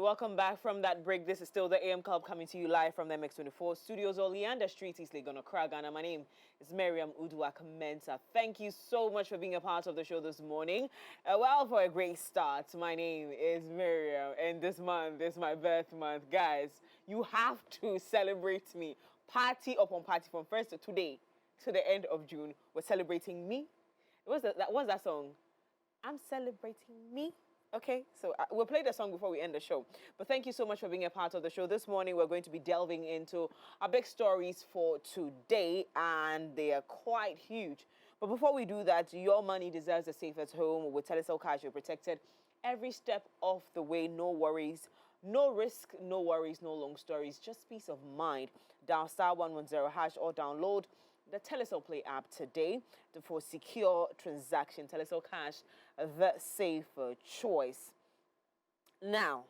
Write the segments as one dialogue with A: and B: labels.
A: Welcome back from that break. This is still the AM Club coming to you live from the MX24 studios, Oleander Street, East Legon, Accra, Ghana. My name is Miriam Uduak-Mensah. Thank you so much for being a part of the show this morning. Well, for a great start, my name is Miriam, and this month is my birth month. Guys, you have to celebrate me. Party upon party from first to today to the end of June. We're celebrating me. What's that song? I'm celebrating me. Okay, so we'll play the song before we end the show. But thank you so much for being a part of the show. This morning, we're going to be delving into our big stories for today, and they are quite huge. But before we do that, your money deserves a safest home. With Telecel Cash, you're protected every step of the way. No worries, no risk, no worries, no long stories, just peace of mind. Dial *110# or download the Telecel Play app today for secure transaction. Telecel Cash, the safer choice. Now,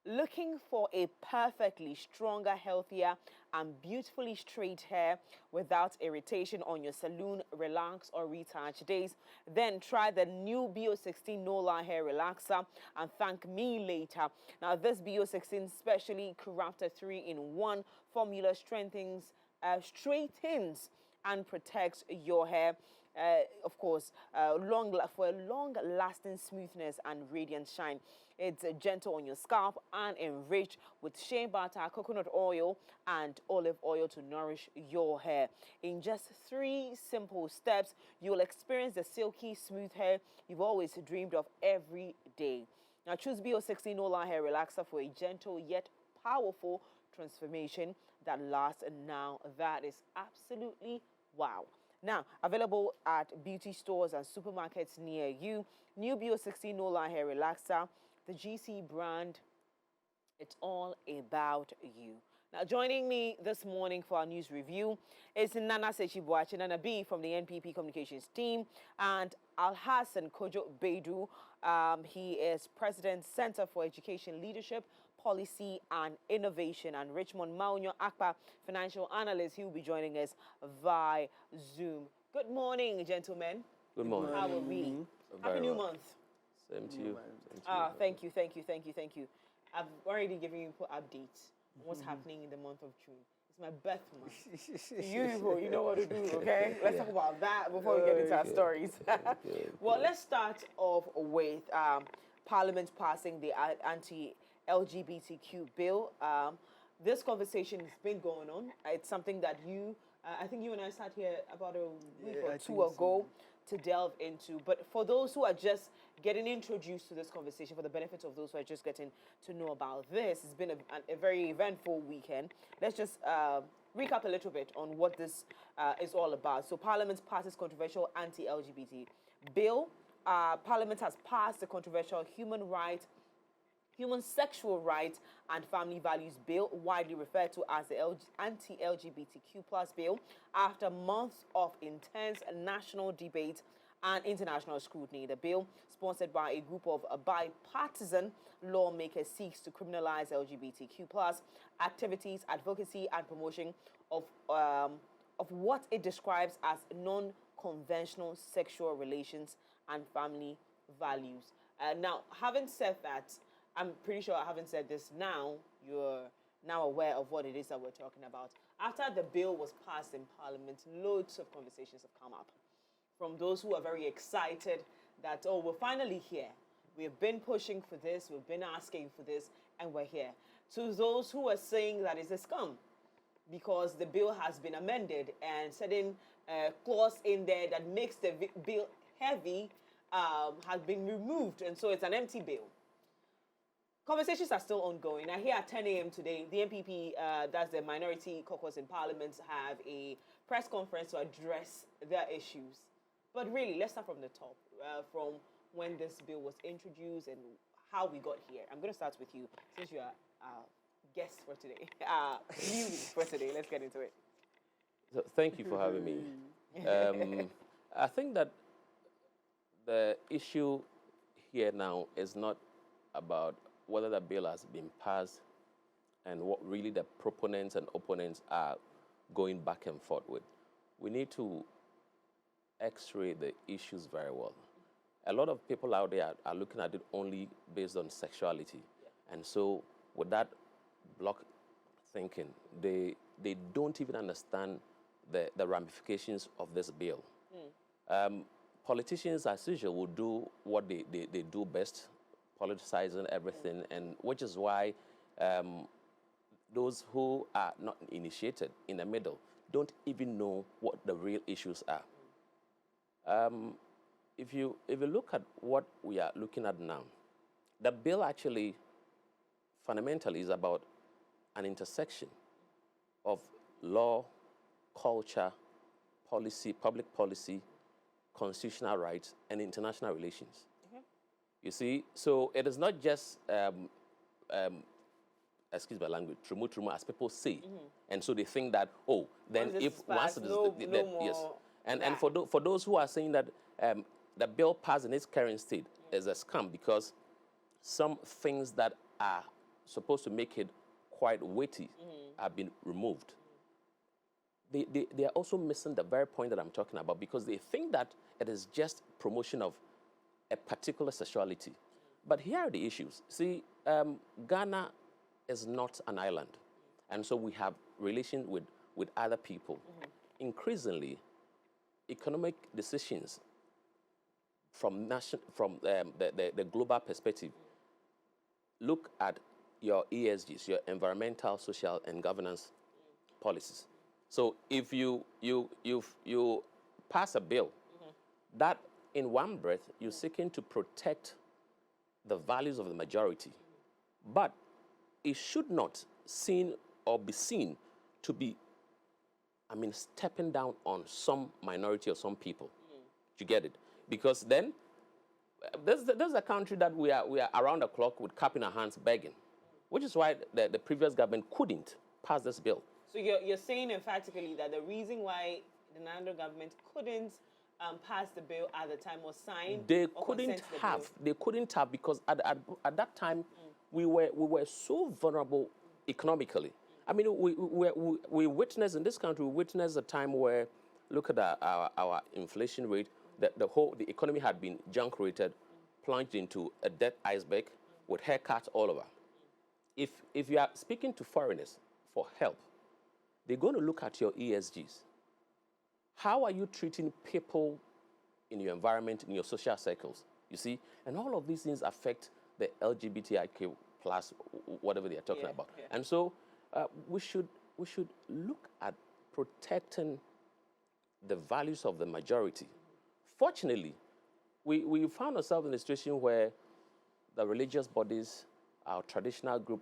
A: looking for a perfectly stronger, healthier, and beautifully straight hair without irritation on your salon, relax, or retouch days? Then try the new BO16 No-Lie Hair Relaxer and thank me later. Now, this BO16 specially crafted 3-in-1 formula straightens and protects your hair, of course, for a long-lasting smoothness and radiant shine. It's gentle on your scalp and enriched with shea butter, coconut oil, and olive oil to nourish your hair. In just 3 simple steps, you'll experience the silky, smooth hair you've always dreamed of every day. Now, choose BO16 No-Lie Hair Relaxer for a gentle yet powerful transformation that lasts. Now that is absolutely wow. Now, available at beauty stores and supermarkets near you. New BO16 No-Lie Hair Relaxer, the GC brand. It's all about you. Now, joining me this morning for our news review is Nana Sechibuachi, Nana B from the NPP Communications team, and Alhassan Kojo Beidu. He is President, Center for Education Leadership, Policy and Innovation, and Richmond Maunyo Akpa, Financial Analyst. He will be joining us via Zoom. Good morning, gentlemen.
B: Good morning.
A: How are we? Happy New Month.
B: Same to you.
A: Thank you. I've already given you updates on what's happening in the month of June. It's my birth month. You know what to do, okay? Let's talk about that before we get into our stories. Well, let's start off with Parliament passing the Anti-LGBTQ Bill. This conversation has been going on. It's something that I think you and I sat here about a week or two ago to delve into. But for those who are just getting introduced to this conversation, for the benefit of those who are just getting to know about this, it's been a very eventful weekend. Let's just recap a little bit on what this is all about. So Parliament passes controversial anti-LGBT bill. Parliament has passed the controversial Human Sexual Rights and Family Values Bill, widely referred to as the Anti-LGBTQ Plus Bill, after months of intense national debate and international scrutiny. The bill, sponsored by a group of bipartisan lawmakers, seeks to criminalize LGBTQ plus activities, advocacy, and promotion of what it describes as non-conventional sexual relations and family values. Now, having said that, I'm pretty sure I haven't said this now. You're now aware of what it is that we're talking about. After the bill was passed in Parliament, loads of conversations have come up from those who are very excited that, oh, we're finally here. We've been pushing for this, we've been asking for this, and we're here. To those who are saying that it's a scam because the bill has been amended and certain clause in there that makes the bill heavy has been removed, and so it's an empty bill. Conversations are still ongoing. Now, here at 10 a.m. today, the NPP, that's the Minority Caucus in Parliament, have a press conference to address their issues. But really, let's start from the top, from when this bill was introduced and how we got here. I'm going to start with you, since you are our guest for today, newbie for today. Let's get into it.
B: So, thank you for having me. I think that the issue here now is not about whether the bill has been passed and what really the proponents and opponents are going back and forth with. We need to x-ray the issues very well. A lot of people out there are looking at it only based on sexuality. And so with that block thinking, they don't even understand the ramifications of this bill. Politicians, as usual, will do what they do best, politicizing everything, and which is why those who are not initiated in the middle don't even know what the real issues are. If you look at what we are looking at now, the bill actually fundamentally is about an intersection of law, culture, policy, public policy, constitutional rights, and international relations. You see, so it is not just, excuse my language, trumu, as people say. And so they think that, oh, then if once it is, yes. And for those who are saying that the bill passed in its current state is a scam because some things that are supposed to make it quite weighty have been removed. They are also missing the very point that I'm talking about because they think that it is just promotion of a particular sexuality. But here are the issues. See, Ghana is not an island. And so we have relations with other people. Increasingly, economic decisions from the global perspective look at your ESGs, your environmental, social, and governance policies. So if you pass a bill that in one breath you're seeking to protect the values of the majority, but it should not be seen to be, stepping down on some minority or some people. You get it? Because then there's a country that we are around the clock with cap in our hands begging, which is why the previous government couldn't pass this bill.
A: So you're saying emphatically that the reason why the Nando government couldn't pass the bill at the time was signed.
B: They couldn't have because at that time we were so vulnerable economically. I mean, we witnessed in this country. We witnessed a time where, look at our inflation rate. The economy had been junk rated, plunged into a debt iceberg with haircuts all over. If you are speaking to foreigners for help, they're going to look at your ESGs. How are you treating people in your environment, in your social circles? You see? And all of these things affect the LGBTIQ plus whatever they are talking about. Yeah. And so we should look at protecting the values of the majority. Fortunately, we found ourselves in a situation where the religious bodies, our traditional group,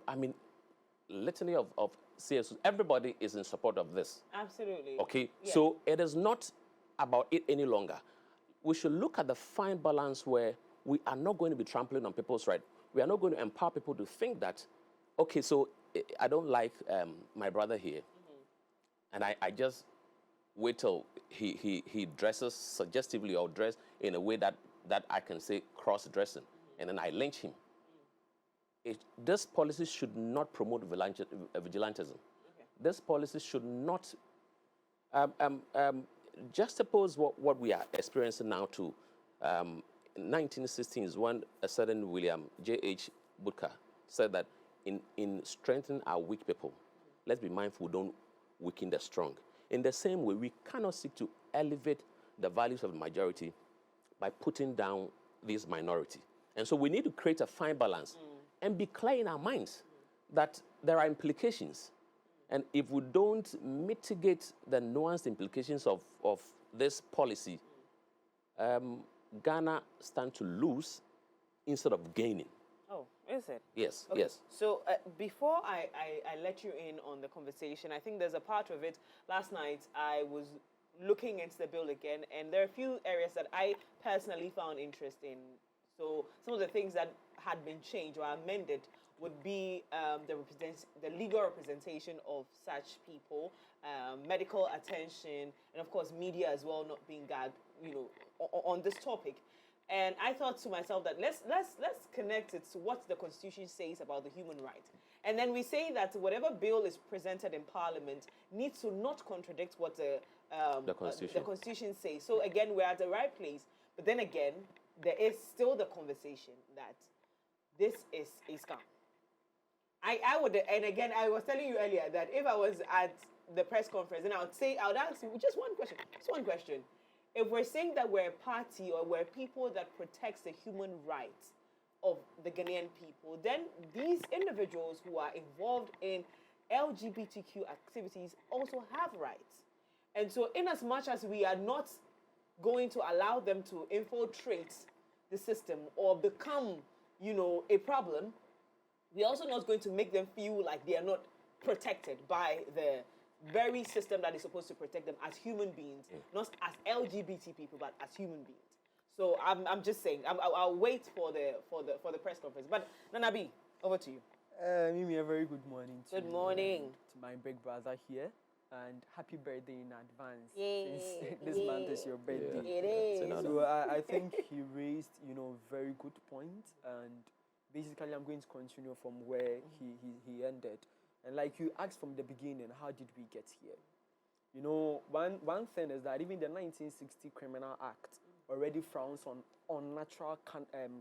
B: litany of CSOs, everybody is in support of this.
A: Absolutely.
B: Okay, yeah. So it is not about it any longer. We should look at the fine balance where we are not going to be trampling on people's rights. We are not going to empower people to think that, okay, so I don't like my brother here, and I just wait till he dresses suggestively or dress in a way that I can say cross-dressing, and then I lynch him. This policy should not promote vigilantism. Okay. This policy should not juxtapose what we are experiencing now to 1916s when a certain William J.H. Booker said that in strengthening our weak people, let's be mindful we don't weaken the strong. In the same way, we cannot seek to elevate the values of the majority by putting down this minority. And so we need to create a fine balance and be clear in our minds that there are implications. And if we don't mitigate the nuanced implications of this policy, Ghana stands to lose instead of gaining.
A: Oh, is it?
B: Yes,
A: okay.
B: Yes.
A: So before I let you in on the conversation, I think there's a part of it. Last night, I was looking into the bill again, and there are a few areas that I personally found interesting. So some of the things that had been changed or amended would be the legal representation of such people, medical attention, and of course media as well not being gagged, on this topic. And I thought to myself that let's connect it to what the Constitution says about the human right. And then we say that whatever bill is presented in Parliament needs to not contradict what the Constitution says. So again, we're at the right place. But then again, there is still the conversation that this is a scam. I would, and again, I was telling you earlier that if I was at the press conference and I would ask you just one question. If we're saying that we're a party or we're people that protects the human rights of the Ghanaian people, then these individuals who are involved in LGBTQ activities also have rights. And so, in as much as we are not going to allow them to infiltrate the system or become, a problem, we're also not going to make them feel like they are not protected by the very system that is supposed to protect them as human beings, not as LGBT people, but as human beings. So I'm just saying, I'll wait for the press conference. But Nana B, over to you.
C: Mimi, a very good morning to
A: Good morning.
C: To my big brother here, and happy birthday in advance.
A: Yay.
C: Since this month is your birthday.
A: It is.
C: So I think he raised, very good points, and basically I'm going to continue from where he ended. And like you asked from the beginning, how did we get here? One thing is that even the 1960 Criminal Act already frowns on unnatural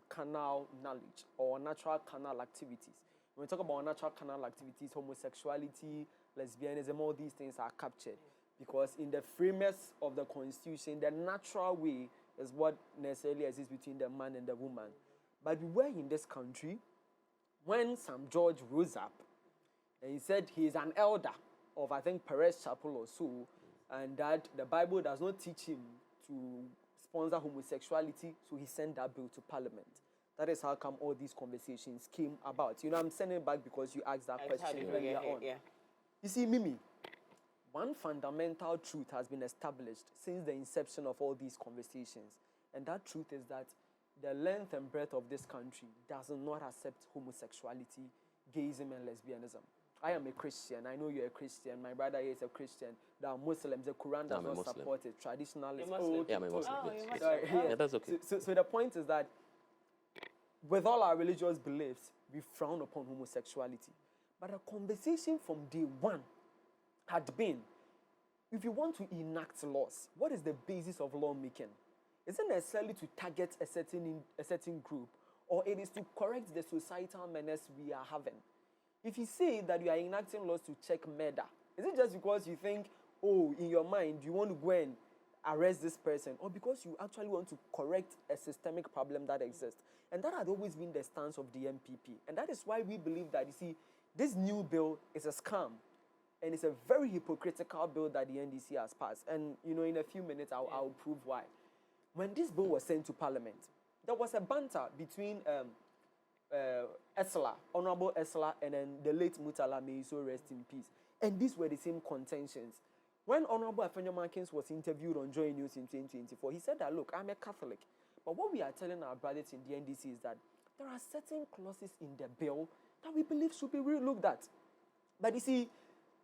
C: carnal knowledge or unnatural carnal activities. When we talk about unnatural carnal activities, homosexuality, lesbianism, all these things are captured. Because in the framers of the Constitution, the natural way is what necessarily exists between the man and the woman. But we were in this country when Sam George rose up and he said he is an elder of, I think, Perez Chapel or so, and that the Bible does not teach him to sponsor homosexuality, so he sent that bill to Parliament. That is how come all these conversations came about. I'm sending it back because you asked that question earlier on.
A: Yeah.
C: You see, Mimi, one fundamental truth has been established since the inception of all these conversations, and that truth is that the length and breadth of this country does not accept homosexuality, gayism, and lesbianism. I am a Christian. I know you're a Christian. My brother here is a Christian. There are Muslims. The Quran does not support it. Traditionalists.
A: Okay.
B: Yeah, I'm a Muslim.
A: Yes.
C: Sorry.
B: Yeah, that's okay.
C: So the point is that with all our religious beliefs, we frown upon homosexuality. But the conversation from day one had been, if you want to enact laws, what is the basis of lawmaking? Is it necessarily to target a certain group, or it is to correct the societal menace we are having? If you say that you are enacting laws to check murder, is it just because you think, in your mind, you want to go and arrest this person, or because you actually want to correct a systemic problem that exists? And that had always been the stance of the MPP. And that is why we believe that, this new bill is a scam. And it's a very hypocritical bill that the NDC has passed. And, in a few minutes, I'll prove why. When this bill was sent to Parliament, there was a banter between Honorable Esla, and then the late Mutala, may he so rest in peace. And these were the same contentions. When Honorable Afenyo Markins was interviewed on Joy News in 2024, he said that, look, I'm a Catholic. But what we are telling our brothers in the NDC is that there are certain clauses in the bill that we believe should be looked at. But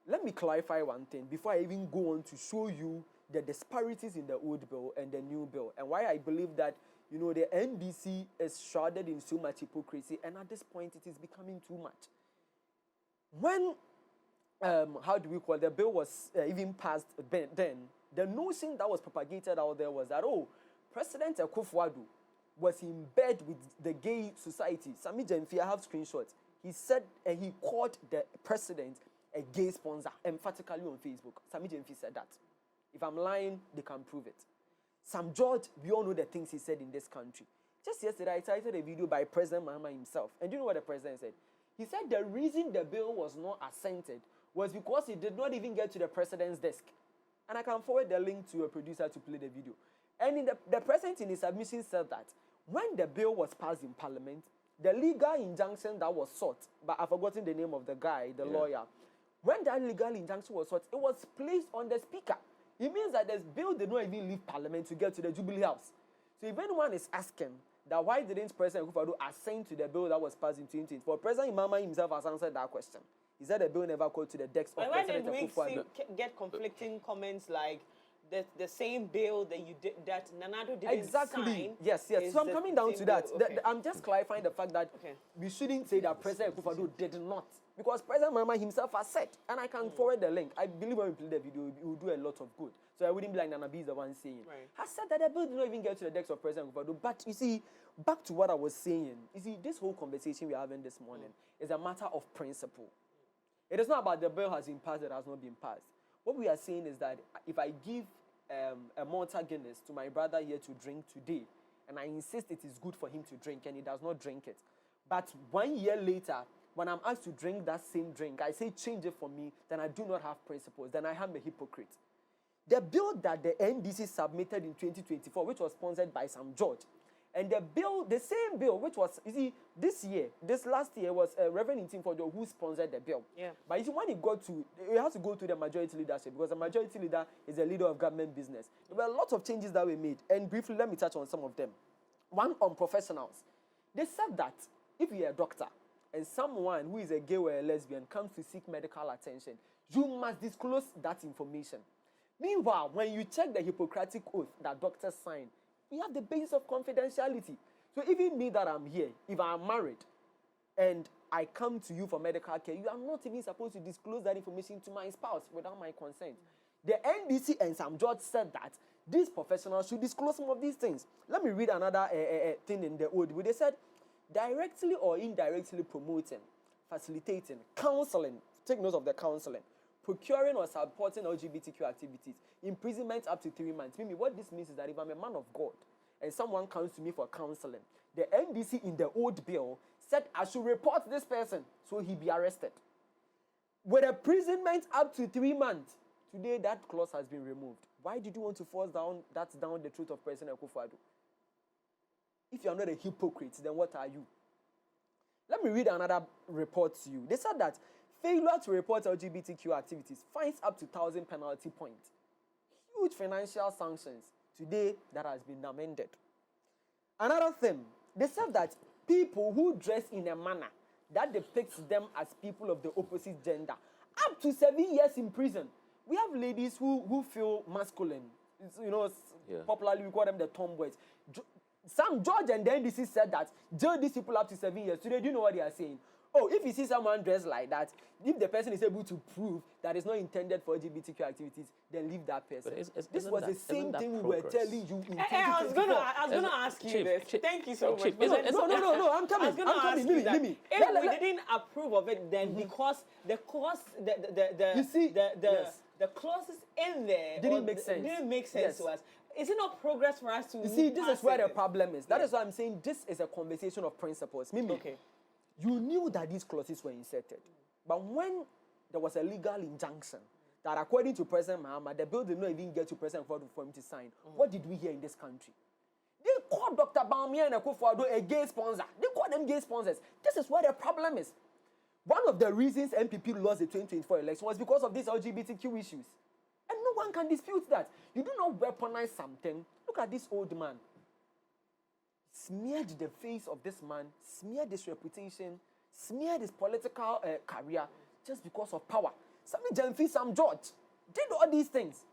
C: let me clarify one thing before I even go on to show you the disparities in the old bill and the new bill, and why I believe that, the NDC is shrouded in so much hypocrisy, and at this point it is becoming too much. When, the bill was even passed then, the notion that was propagated out there was that, President Akufo-Addo was in bed with the gay society. Sami Jemfi, I have screenshots. He said, and he called the president a gay sponsor, emphatically on Facebook. Sami Jemfi said that. If I'm lying, they can prove it. Sam George, we all know the things he said in this country. Just yesterday, I cited a video by President Mahama himself. And do you know what the president said? He said the reason the bill was not assented was because it did not even get to the president's desk. And I can forward the link to a producer to play the video. And in the president in his submission said that when the bill was passed in Parliament, the legal injunction that was sought, but I've forgotten the name of the guy, the lawyer, when that legal injunction was sought, it was placed on the speaker. It means that the bill did not even leave Parliament to get to the Jubilee House. So if anyone is asking that why didn't President Akufo-Addo assent to the bill that was passed in 2024, President Imama himself has answered that question. He said the bill never got to the desk of President Akufo-Addo.
A: Why did we get conflicting comments like the same bill that that Nanado didn't sign?
C: Yes. So I'm coming down to that. Okay. I'm just clarifying the fact that we shouldn't say that President Akufo-Addo did not. Because President Mahama himself has said, and I can forward the link. I believe when we play the video, it will do a lot of good. So I wouldn't be like Nana B is the one saying.
A: Right.
C: Has said that the bill did not even get to the desk of President Akufo-Addo. But back to what I was saying. You see, this whole conversation we're having this morning is a matter of principle. It is not about the bill has been passed, it has not been passed. What we are saying is that if I give a Malta Guinness to my brother here to drink today, and I insist it is good for him to drink, and he does not drink it, but 1 year later, when I'm asked to drink that same drink, I say change it for me, then I do not have principles, then I am a hypocrite. The bill that the NDC submitted in 2024, which was sponsored by Sam George, and the same bill, which was, you see, this last year was Reverend Intimfojo who sponsored the bill.
A: Yeah.
C: But you see, when it has to go to the majority leadership, because the majority leader is a leader of government business. There were a lot of changes that were made, and briefly, let me touch on some of them. One, on professionals. They said that if you're a doctor and someone who is a gay or a lesbian comes to seek medical attention, you must disclose that information. Meanwhile, when you check the Hippocratic Oath that doctors sign, we have the basis of confidentiality. So even me that I'm here, if I'm married and I come to you for medical care, you are not even supposed to disclose that information to my spouse without my consent. The NDC and Sam George said that these professionals should disclose some of these things. Let me read another thing in the old way. They said, directly or indirectly promoting, facilitating, counseling, take note of the counseling, procuring or supporting LGBTQ activities, imprisonment up to 3 months. Meaning, what this means is that if I'm a man of God and someone comes to me for counseling, the NDC in the old bill said I should report this person so he be arrested. With imprisonment up to 3 months, today that clause has been removed. Why did you want to force down the truth of President Akufo-Addo? If you are not a hypocrite, then what are you? Let me read another report to you. They said that failure to report LGBTQ activities fines up to 1,000 penalty points. Huge financial sanctions. Today, that has been amended. Another thing, they said that people who dress in a manner that depicts them as people of the opposite gender, up to 7 years in prison. We have ladies who feel masculine. It's, popularly we call them the tomboys. Sam George and the NDC said that jail these people up to 7 years. Today, do you know what they are saying? Oh, if you see someone dressed like that, if the person is able to prove that it's not intended for LGBTQ activities, then leave that person. This was the same thing we were telling you in 2024.
A: I was gonna ask you this. Thank you so much.
C: No, I'm coming.
A: I was gonna ask you that. If we didn't approve of it, then because the clause, the clauses in there
C: didn't make sense
A: to us. Is it not progress for us to?
C: You see, this is where the problem is. That is why I'm saying this is a conversation of principles. Mimi,
A: okay.
C: You knew that these clauses were inserted. But when there was a legal injunction that according to President Mahama, the bill did not even get to President Akufo-Addo for him to sign, what did we hear in this country? They called Dr. Bawumia and Akufo-Addo a gay sponsor. They called them gay sponsors. This is where the problem is. One of the reasons MPP lost the 2024 election was because of these LGBTQ issues. And no one can dispute that. You do not weaponize something. Look at this old man. Smeared the face of this man, smeared his reputation, smeared his political career just because of power. Sam George did all these things.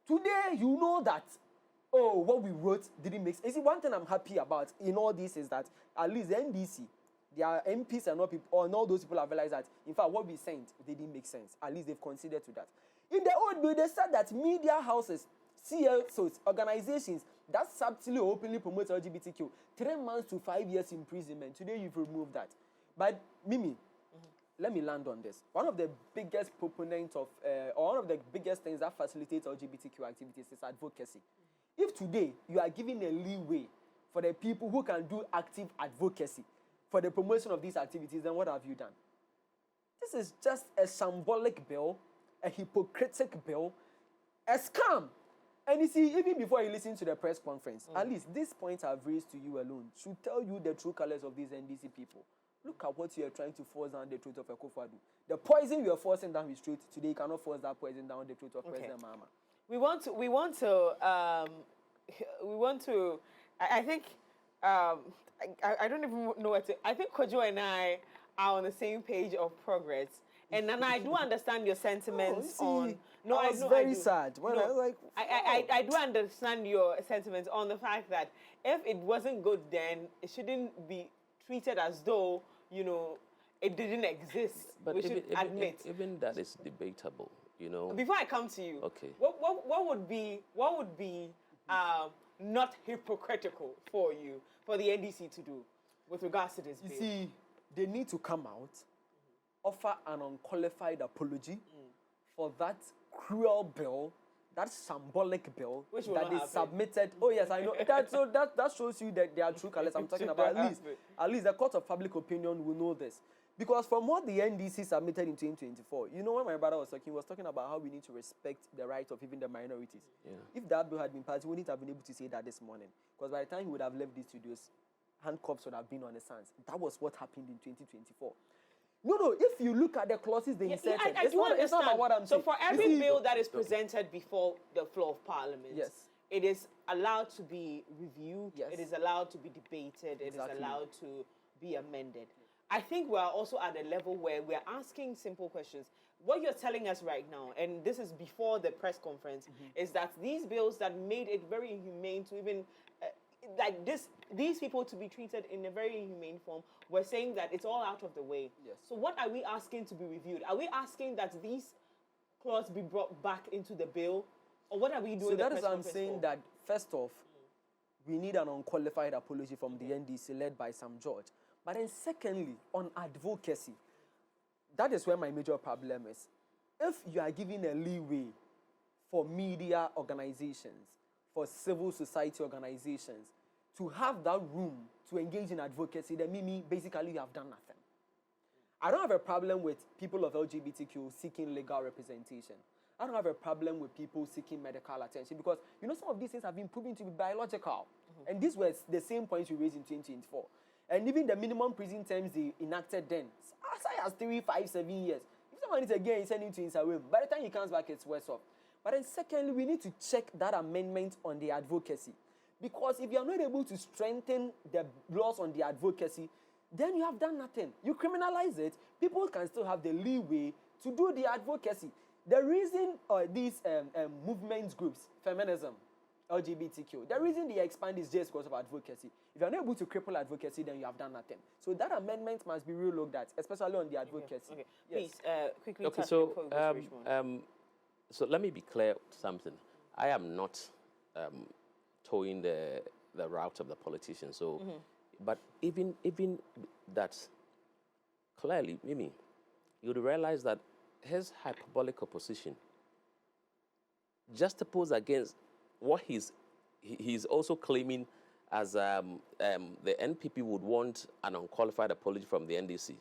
C: Today, you know that, what we wrote didn't make sense. You see, one thing I'm happy about in all this is that at least the NDC, their MPs and all those people have realized that, in fact, what we sent, they didn't make sense. At least they've considered to that. In the old bill, they said that media houses, CLSOs, organizations that subtly or openly promote LGBTQ, 3 months to 5 years imprisonment. Today, you've removed that. But, Mimi, let me land on this. One of the biggest proponents of, or one of the biggest things that facilitates LGBTQ activities is advocacy. If today you are giving a leeway for the people who can do active advocacy for the promotion of these activities, then what have you done? This is just a symbolic bill, a hypocritical bill, a scam. And you see, even before you listen to the press conference, at least this point I've raised to you alone should tell you the true colors of these NDC people. Look at what you are trying to force down the throat of Akufo-Addo. The poison you are forcing down his throat today, you cannot force that poison down the throat of President Mahama.
A: I think, I don't even know what to, I think Kojo and I are on the same page of progress. And then I do understand your sentiments on. No,
C: I was very sad when I was like.
A: I do understand your sentiments on the fact that if it wasn't good, then it shouldn't be treated as though it didn't exist.
B: But
A: we should admit.
B: Even that is debatable,
A: Before I come to you,
B: okay.
A: What would be not hypocritical for you, for the NDC to do with regards to this bill?
C: You see, they need to come out, offer an unqualified apology for that cruel bill, that symbolic bill
A: Which will
C: that
A: not
C: they
A: happen.
C: submitted. Oh yes, I know. That shows you that they are true colors. I'm talking
A: Should
C: about
A: not
C: at least the court of public opinion will know this. Because from what the NDC submitted in 2024, you know, when my brother was talking, he was talking about how we need to respect the rights of even the minorities.
B: Yeah.
C: If that bill had been passed, he wouldn't have been able to say that this morning. Because by the time he would have left these studios, handcuffs would have been on his hands. That was what happened in 2024. No, if you look at the clauses they inserted,
A: I do understand.
C: it's not about what I'm saying.
A: So for every bill that is presented before the floor of Parliament,
C: Yes.
A: it is allowed to be reviewed,
C: Yes.
A: it is allowed to be debated, it is
C: Exactly.
A: allowed to be amended. I think we're also at a level where we're asking simple questions. What you're telling us right now, and this is before the press conference, is that these bills that made it very inhumane to even these people to be treated in a very inhumane form, we're saying that it's all out of the way.
C: Yes.
A: So what are we asking to be reviewed? Are we asking that these clauses be brought back into the bill? Or what are we doing?
C: So that is
A: press
C: what I'm
A: conference
C: saying
A: for?
C: that, first off, we need an unqualified apology from the NDC led by Sam George. But then secondly, on advocacy, that is where my major problem is. If you are giving a leeway for media organizations, for civil society organizations, to have that room to engage in advocacy, then basically you have done nothing. I don't have a problem with people of LGBTQ seeking legal representation. I don't have a problem with people seeking medical attention because, you know, some of these things have been proven to be biological. And these were the same points we raised in 2024. And even the minimum prison terms they enacted then, as high as 3, 5, 7 years. If someone is again send him to his away, by the time he comes back, it's worse off. But then secondly, we need to check that amendment on the advocacy. Because if you are not able to strengthen the laws on the advocacy, then you have done nothing. You criminalize it, people can still have the leeway to do the advocacy. The reason these movement groups, feminism, LGBTQ, the reason they expand is just because of advocacy. If you're not able to cripple advocacy, then you have done nothing. So that amendment must be relooked at, especially on the advocacy.
A: Okay.
C: Yes.
A: Please, quickly
B: Okay,
A: touch
B: so
A: before we go to Richmond.
B: so let me be clear something. I am not towing the route of the politicians. So, but even that, clearly, Mimi, you'd realize that his hyperbolic opposition juxtaposed against what he's also claiming as the NPP would want an unqualified apology from the NDC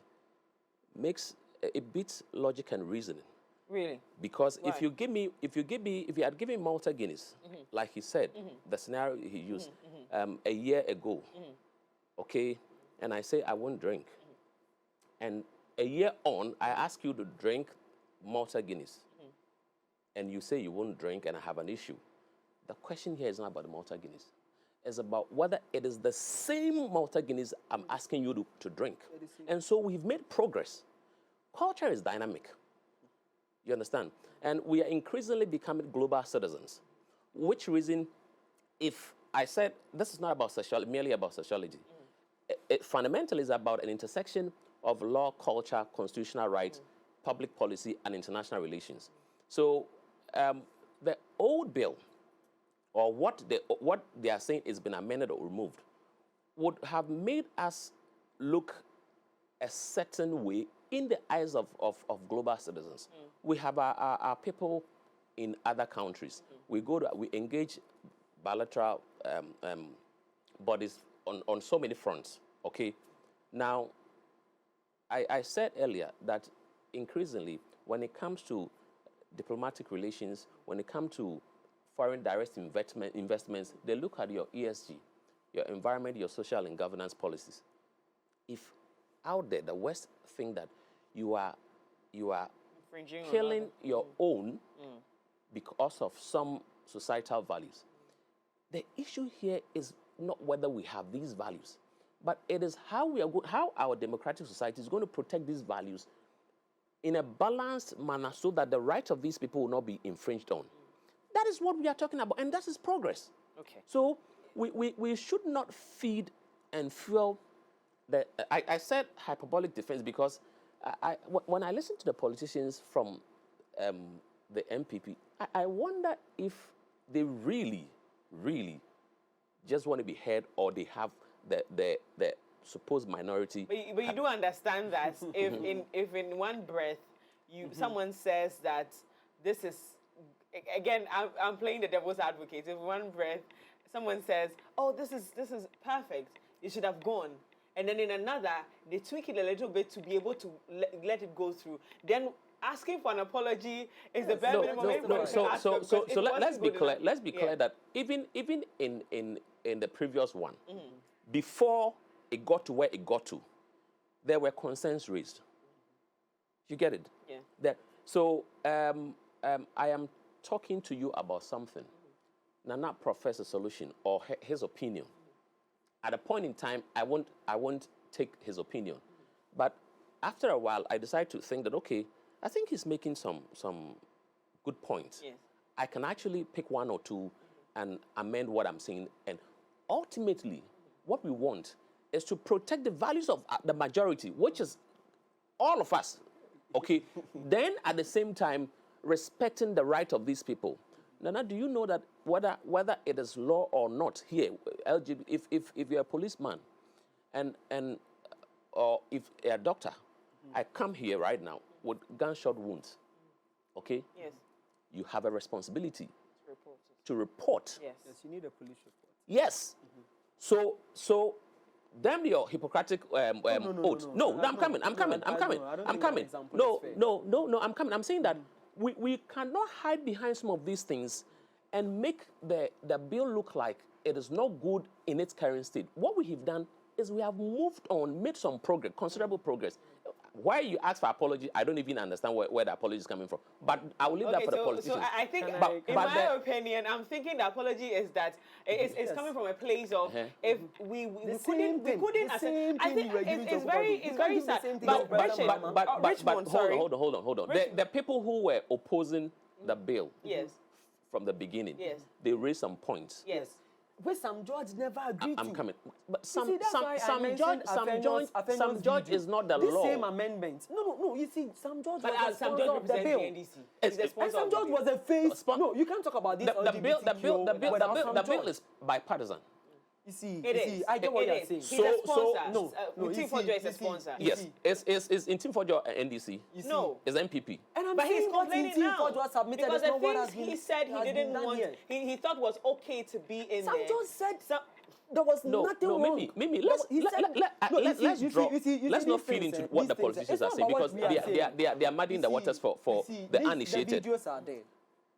B: makes it beats logic and reasoning.
A: Really?
B: Because
A: Why?
B: if you had given Malta Guinness, like he said, the scenario he used a year ago, okay, and I say I won't drink, and a year on I ask you to drink Malta Guinness, and you say you won't drink, and I have an issue. The question here is not about the Malta Guinness. It's about whether it is the same Malta Guinness I'm asking you to drink. And so we've made progress. Culture is dynamic. You understand? And we are increasingly becoming global citizens. Which reason, if I said this is not about merely about sociology, it fundamentally is about an intersection of law, culture, constitutional rights, public policy, and international relations. So the old bill, or what they are saying has been amended or removed, would have made us look a certain way in the eyes of global citizens. We have our people in other countries. We engage bilateral bodies on so many fronts, okay? Now, I said earlier that increasingly, when it comes to diplomatic relations, when it comes to foreign direct investments, they look at your ESG, your environment, your social and governance policies. If out there the West think that you are
A: Infringing on
B: killing
A: other-
B: your own because of some societal values, the issue here is not whether we have these values, but it is how our democratic society is going to protect these values in a balanced manner so that the rights of these people will not be infringed on. That is what we are talking about, and that is progress.
A: Okay.
B: So we should not feed and fuel the. I said hyperbolic defense because when I listen to the politicians from the MPP, I wonder if they really just want to be heard, or they have the supposed minority.
A: But you do understand that if in one breath someone says that this is, again, I'm playing the devil's advocate. If in one breath someone says, oh, this is perfect, you should have gone, and then in another they tweak it a little bit to be able to let it go through, then asking for an apology is the bare minimum.
B: So let's be clear. Let's be clear that even in the previous one, before it got to where it got to, there were concerns raised. You get it?
A: Yeah.
B: So I am talking to you about something. Nana profess a solution or his opinion. At a point in time, I won't take his opinion. But after a while, I decided to think that, okay, I think he's making some good points.
A: Yes.
B: I can actually pick one or two and amend what I'm saying. And ultimately, what we want is to protect the values of the majority, which is all of us. Okay. Then at the same time, respecting the right of these people. Nana, do you know that whether it is law or not here, LGBT, if you're a policeman or if you're a doctor, I come here right now with gunshot wounds, okay?
A: Yes.
B: You have a responsibility
A: To report.
B: to report.
A: Yes.
C: Yes, you need a police report.
B: Yes. So damn your Hippocratic oath. No, I'm coming. I'm coming. No, I'm coming. I'm saying that we cannot hide behind some of these things and make the bill look like it is not good in its current state. What we have done is we have moved on, made some progress, considerable progress. Why you ask for apology, I don't even understand where the apology is coming from. But I will leave that for the politicians.
A: So I think, in
B: but
A: my opinion, I'm thinking the apology is that it's coming from a place of if we couldn't accept. I think it's very sad.
B: But hold on. The people who were opposing the bill,
A: yes,
B: from the beginning,
A: yes,
B: they raised some points.
A: yes.
C: Where some judge never agreed to.
B: I'm coming. But some judge is not the law.
C: The same amendment. No. You see, some judge was a
A: Some
C: sponsor
A: judge
C: of the bill.
A: represents the NDC.
C: And some judge was a face. No, you can't talk about this.
B: The bill is bipartisan.
C: You see,
A: It
C: I get what you're saying.
A: He's a sponsor.
C: No,
A: Team Forjo is a sponsor.
B: Yes, it's in Team Forjo NDC.
A: No.
B: It's MPP.
C: And I'm
A: But he's
C: saying what
A: complaining
C: Team
A: now
C: Forjo submitted
A: because
C: is
A: the
C: not what has
A: things
C: been
A: he said he didn't
C: done
A: want.
C: here.
A: He thought was okay to be in
C: Some
A: there.
C: judge said there was nothing wrong.
B: Mimi, let's not feed into what the politicians are saying, because they are muddying the waters for the uninitiated.
C: The videos are there.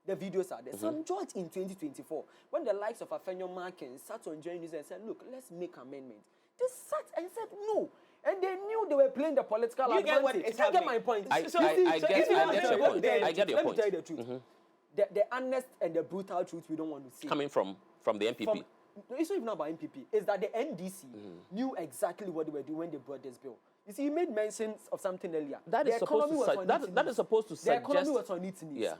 C: The videos are there. Some judge in 2024, when the likes of Afenyo Markins sat on joint news and said, look, let's make amendments. They sat and said no. And they knew they were playing the political advantage.
A: Get what is
C: you get my point.
B: I get your point. I get your
C: Let me
B: point.
C: tell you the truth. The honest and the brutal truth we don't want to see.
B: Coming from the MPP.
C: It's not even about MPP. It's that the NDC knew exactly what they were doing when they brought this bill. You see, you made mention of something earlier.
B: That is supposed to suggest.
C: The economy was on its knees.
B: Yeah.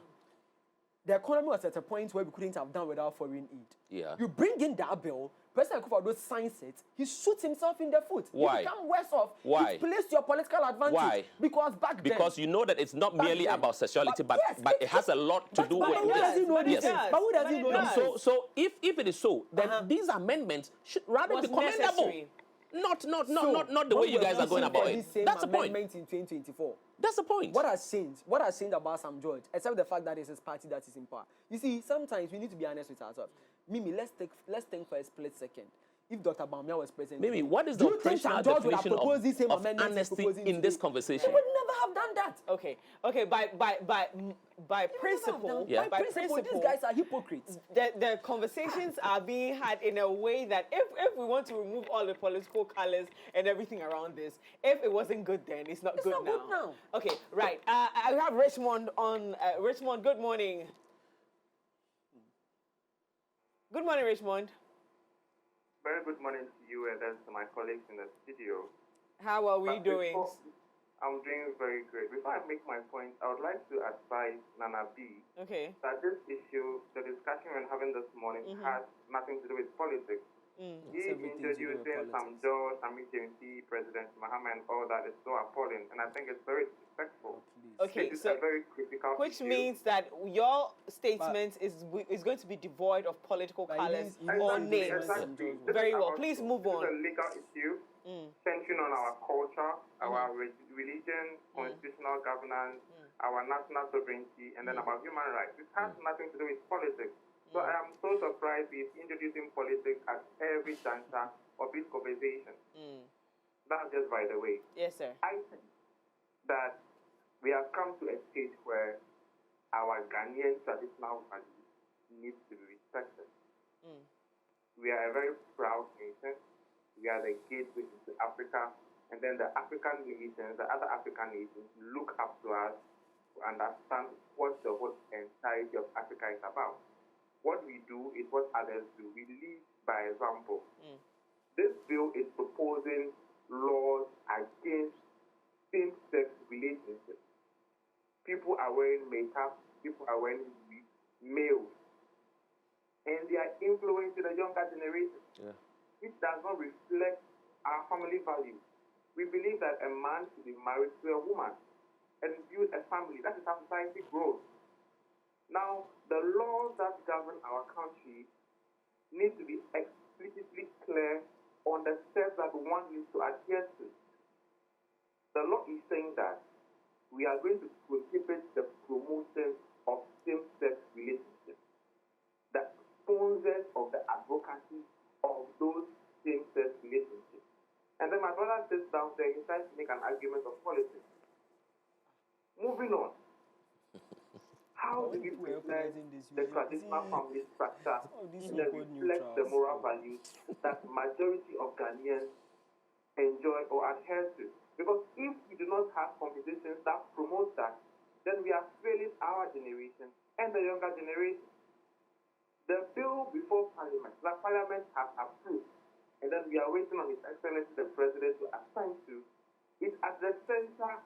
C: The economy was at a point where we couldn't have done without foreign aid.
B: Yeah.
C: You bring in that bill, President Akufo-Addo signs it, he shoots himself in the foot.
B: Why?
C: You become worse off.
B: Why?
C: It placed your political advantage.
B: Why?
C: Because back then.
B: Because you know that it's not merely about sexuality, but it has a lot to do with
C: who does he know
B: this.
C: this? But who does he know this?
B: So if it is so, then these amendments should rather be commendable.
A: Necessary.
B: Not the way you guys are going about it. That's the point.
C: In 2024.
B: That's the point.
C: What has changed about Sam George, except the fact that it's his party that is in power? You see, sometimes we need to be honest with ourselves. Mimi, let's think for a split second. If Dr. Bamia was president,
B: Mimi, what is the operational definition of honesty in this conversation?
C: He would never have done that.
A: Okay. By principle,
C: by principle, these guys are hypocrites.
A: The conversations are being had in a way that if we want to remove all the political colors and everything around this, if it wasn't good then, it's not good now. Okay, right. I have Richmond on. Richmond, good morning. Good morning, Richmond.
D: Very good morning to you and then to my colleagues in the studio.
A: How are we doing?
D: I'm doing very great. Before I make my point, I would like to advise Nana B that this issue, the discussion we're having this morning, has nothing to do with politics.
C: Everything
D: He
C: to do with
D: introducing some
C: politics.
D: George, Amity, President Muhammad, and all that is so appalling, and I think it's very disrespectful.
C: Please.
A: Okay,
D: This is
A: so
D: a very critical
A: which
D: issue.
A: means that your statement is going to be devoid of political
C: But it
A: colors
C: is- it is
A: or
C: a
A: names.
C: difference in
D: Exactly.
C: George
D: This
A: Very
D: is
A: well.
D: about-
A: Please move
D: This is a
A: on.
D: legal issue centering on our culture, our religion, constitutional governance, our national sovereignty, and then about human rights. It has nothing to do with politics. So I am so surprised he's introducing politics at every juncture of this conversation. That's just by the way.
A: Yes, sir.
D: I think that we have come to a stage where our Ghanaian traditional values need to be respected. We are a very proud nation. We are the gateway into Africa, and then the African nations, the other African nations, look up to us to understand what the whole entirety of Africa is about. What we do is what others do. We lead by example. This bill is proposing laws against same-sex relationships. People are wearing makeup, people are wearing wigs, males, and they are influencing the younger generation.
B: Yeah.
D: Which does not reflect our family values. We believe that a man should be married to a woman and build a family. That is how society grows. Now, the laws that govern our country need to be explicitly clear on the steps that one needs to adhere to. The law is saying that we are going to prohibit the promotion of same-sex relationships, the sponsors of the advocacy of those same-sex relationships. And then my brother sits down there, he tries to make an argument of politics. Moving on. How do we present the traditional family structure that reflects the moral values that majority of Ghanaians enjoy or adhere to? Because if we do not have conversations that promote that, then we are failing our generation and the younger generation. The bill before Parliament, that Parliament has approved, and then we are waiting on His Excellency the President to assign to, is at the center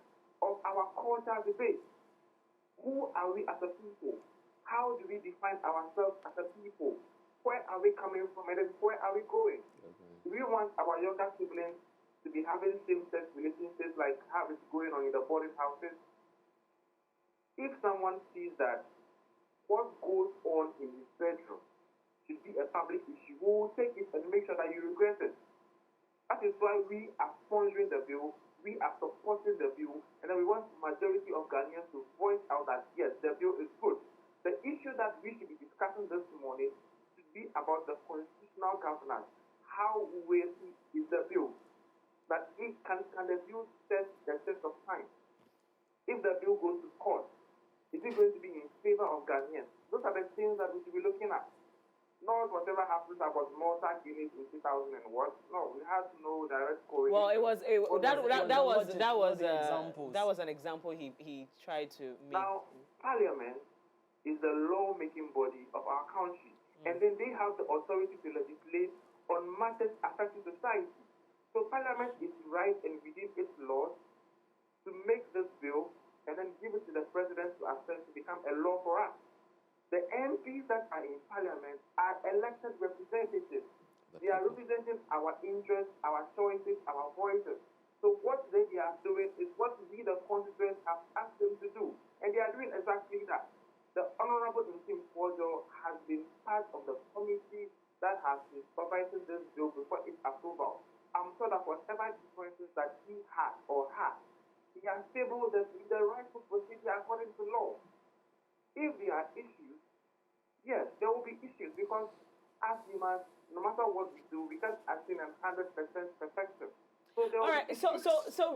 D: of our cultural debate. Who are we as a people? How do we define ourselves as a people? Where are we coming from and then where are we going? Do we want our younger siblings to be having same-sex relationships like how it's going on in the boarding houses? If someone sees that what goes on in his bedroom should be a public issue, we will take it and make sure that you regret it. That is why we are sponsoring the bill, we are supporting the bill, and then we want the majority of Ghanaians to voice out that yes, the bill is good. The issue that we should be discussing this morning should be about the constitutional governance. How weighty is the bill? That it can the bill set the test of time? If the bill goes to court, is it going to be in favor of Ghanaians? Those are the things that we should be looking at. Not whatever happens about Malta Guinness in 2000 and what. No, we have no direct correlation.
A: Well, it was that was an example he tried to make.
D: Now, Parliament is the law-making body of our country, and then they have the authority to legislate on matters affecting society. So Parliament is right and within its laws to make this bill and then give it to the President to assess to become a law for us. The MPs that are in Parliament are elected representatives. They are representing our interests, our choices, our voices. So what they are doing is what we, the constituents, have asked them to do. And they are doing exactly that. The Honorable Ntim Fojo has been part of the committee that has been supervising this bill before its approval. I'm sure that whatever differences that he had or has, he has tabled them in the rightful procedure according to law. If there are issues, yes, there will be issues because as humans, no matter what we do, we can't attain 100% perfection. So
A: all right, so